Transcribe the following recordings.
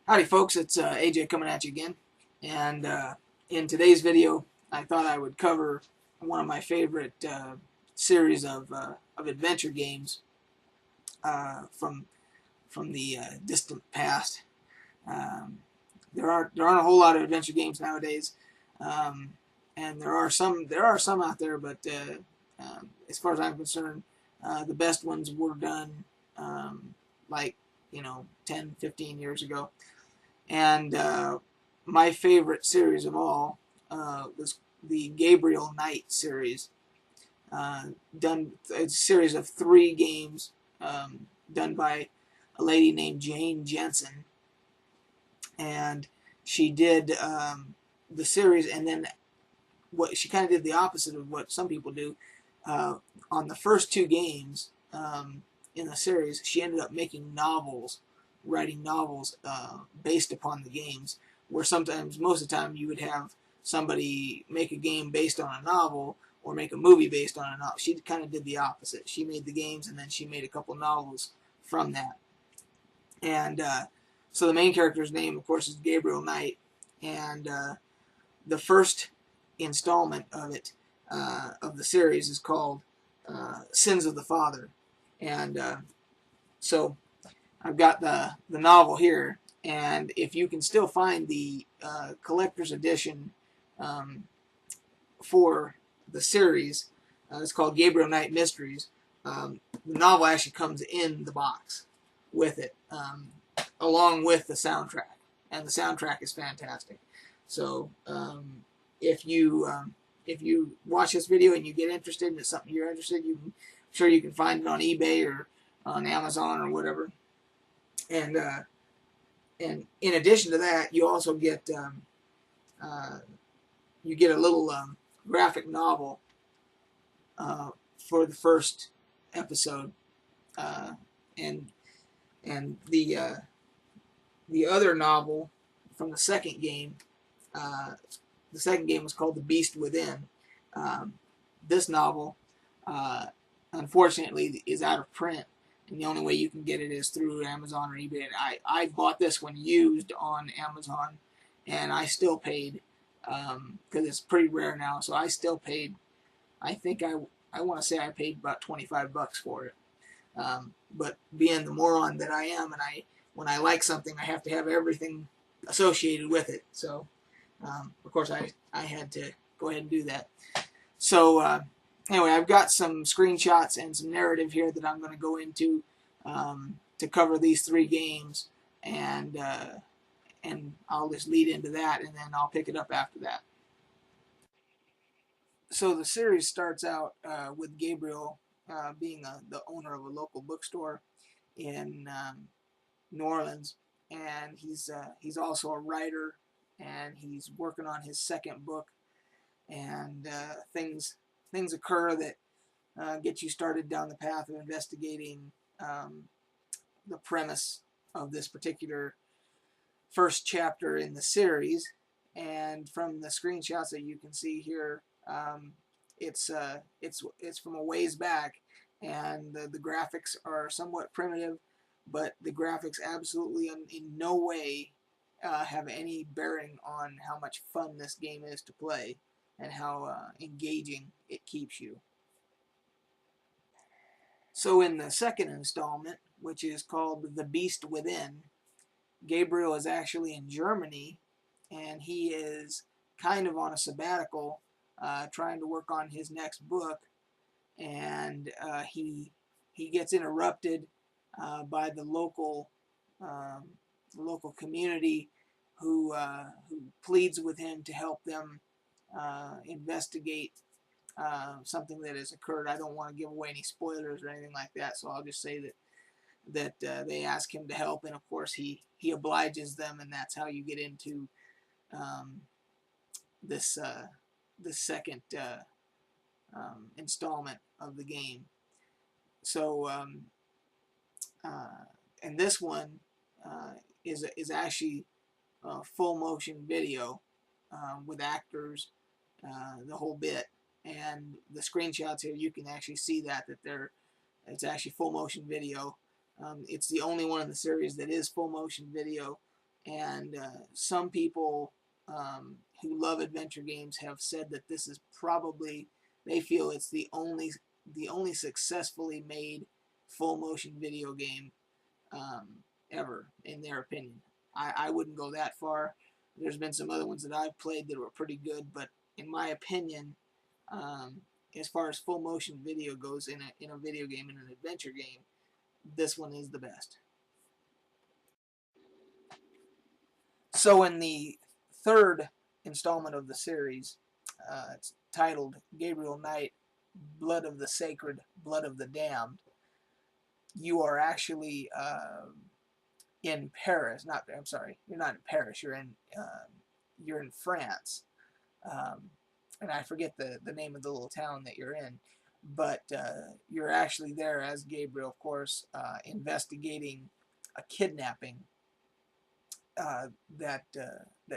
Howdy folks, it's AJ coming at you again, and in today's video I thought I would cover one of my favorite series of adventure games from the distant past. Um, there aren't a whole lot of adventure games nowadays, um, and there are some out there, but as far as I'm concerned, the best ones were done like 10, 15 years ago. And my favorite series of all was the Gabriel Knight series. Done It's a series of 3 games done by a lady named Jane Jensen, and she did the series, and then what she kind of did the opposite of what some people do. On the first 2 games in the series, she ended up making novels, writing novels based upon the games. Where sometimes, most of the time, you would have somebody make a game based on a novel or make a movie based on a novel. She kind of did the opposite. She made the games and then she made a couple novels from that. And so the main character's name, of course, is Gabriel Knight. And the first installment of it, of the series, is called Sins of the Father. And so I've got the novel here, and if you can still find the collector's edition for the series, it's called Gabriel Knight Mysteries. The novel actually comes in the box with it, along with the soundtrack, and the soundtrack is fantastic. So if you watch this video and you get interested and it's something you're interested in, I'm sure you can find it on eBay or on Amazon or whatever. And in addition to that, you also get a little graphic novel for the first episode, uh, and the other novel from the second game. The second game was called The Beast Within. This novel, unfortunately, is out of print, and the only way you can get it is through Amazon or eBay. I bought this one used on Amazon, and I still paid, because it's pretty rare now, so I still paid, I think I want to say I paid about $25 for it. But being the moron that I am, and when I like something, I have to have everything associated with it. So, of course, I had to go ahead and do that. So, anyway, I've got some screenshots and some narrative here that I'm going to go into to cover these 3 games, and I'll just lead into that, and then I'll pick it up after that. So the series starts out with Gabriel being the owner of a local bookstore in New Orleans, and he's also a writer, and he's working on his second book, and things occur that get you started down the path of investigating the premise of this particular first chapter in the series. And from the screenshots that you can see here, it's from a ways back, and the graphics are somewhat primitive, but the graphics absolutely in no way have any bearing on how much fun this game is to play and how engaging it keeps you. So in the second installment, which is called The Beast Within, Gabriel is actually in Germany, and he is kind of on a sabbatical, trying to work on his next book, and he gets interrupted by the local community who pleads with him to help them investigate something that has occurred. I don't want to give away any spoilers or anything like that, so I'll just say that they ask him to help, and of course he obliges them, and that's how you get into this second installment of the game. So and this one is actually full motion video with actors, the whole bit, and the screenshots here you can actually see that it's actually full motion video. It's the only one in the series that is full motion video, and some people who love adventure games have said that this is probably, they feel it's the only successfully made full motion video game ever, in their opinion. I wouldn't go that far. There's been some other ones that I've played that were pretty good, but in my opinion, um, as far as full motion video goes in a video game, in an adventure game, this one is the best. So in the third installment of the series, it's titled Gabriel Knight, Blood of the Sacred, Blood of the Damned. You are actually in Paris. I'm sorry, you're not in Paris. You're in France, and I forget the name of the little town that you're in. But you're actually there as Gabriel, of course, investigating a kidnapping that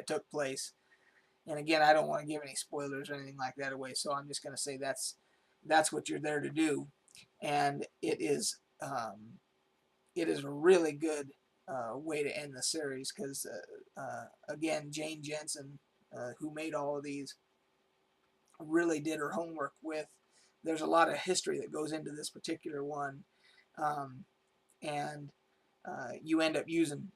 took place. And again, I don't want to give any spoilers or anything like that away, so I'm just going to say that's what you're there to do, and it is a really good way to end the series, because again, Jane Jensen, who made all of these, really did her homework with. There's a lot of history that goes into this particular one, and you end up using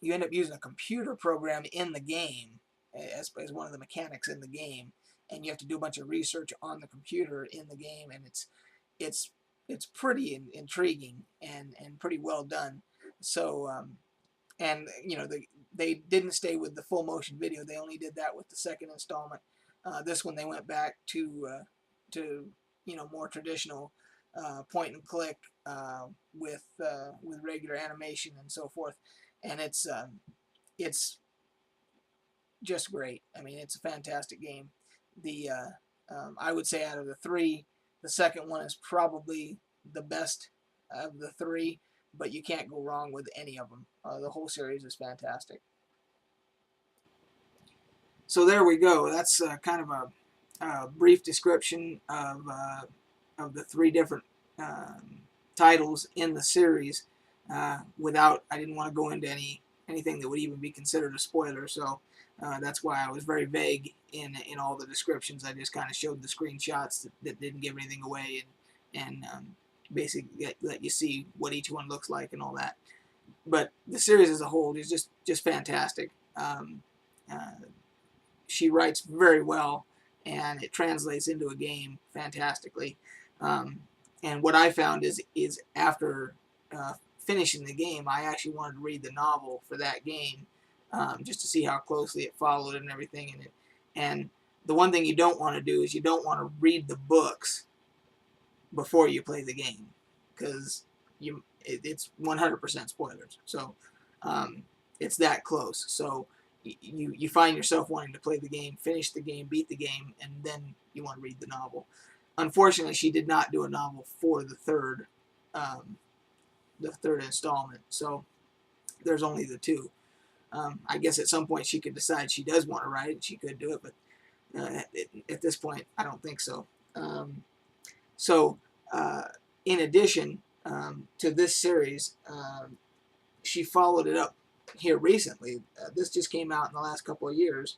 a computer program in the game as one of the mechanics in the game, and you have to do a bunch of research on the computer in the game, and it's pretty intriguing and pretty well done. So and they didn't stay with the full motion video. They only did that with the second installment. This one they went back to more traditional point and click with regular animation and so forth, and it's just great. I mean, it's a fantastic game. I would say out of the three, the second one is probably the best of the three, but you can't go wrong with any of them. The whole series is fantastic. So there we go. That's kind of a brief description of the three different titles in the series. I didn't want to go into anything that would even be considered a spoiler, so that's why I was very vague in all the descriptions. I just kind of showed the screenshots that didn't give anything away, and basically let you see what each one looks like and all that. But the series as a whole is just fantastic. She writes very well, and it translates into a game fantastically. And what I found is after finishing the game, I actually wanted to read the novel for that game, just to see how closely it followed and everything in it. And the one thing you don't want to do is you don't want to read the books before you play the game, because it's 100% spoilers. So it's that close. So you find yourself wanting to play the game, finish the game, beat the game, and then you want to read the novel. Unfortunately, she did not do a novel for the third installment, so there's only the two. I guess at some point she could decide she does want to write it, she could do it, but at this point, I don't think so. In addition to this series, she followed it up here recently. This just came out in the last couple of years.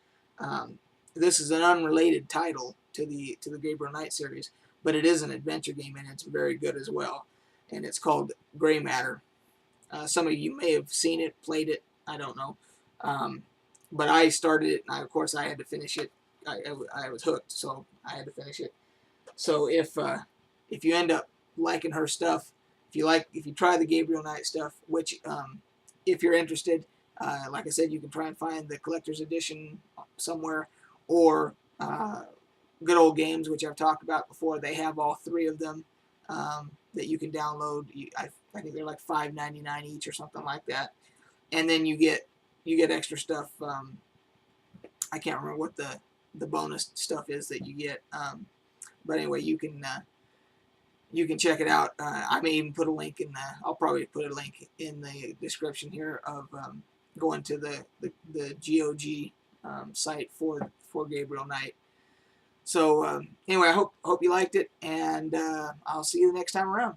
This is an unrelated title to the Gabriel Knight series, but it is an adventure game, and it's very good as well. And it's called Gray Matter. Some of you may have seen it, played it, I don't know. But I started it, and of course I had to finish it. I was hooked, so I had to finish it. So if you end up liking her stuff, if you try the Gabriel Knight stuff, which if you're interested, like I said, you can try and find the collector's edition somewhere, or Good Old Games, which I've talked about before. They have all three of them that you can download. I think they're like $5.99 each or something like that, and then you get extra stuff. I can't remember what the bonus stuff is that you get, but anyway, you can check it out. I may even put a link I'll probably put a link in the description here of going to the G.O.G site for Gabriel Knight. So anyway, I hope you liked it, and I'll see you the next time around.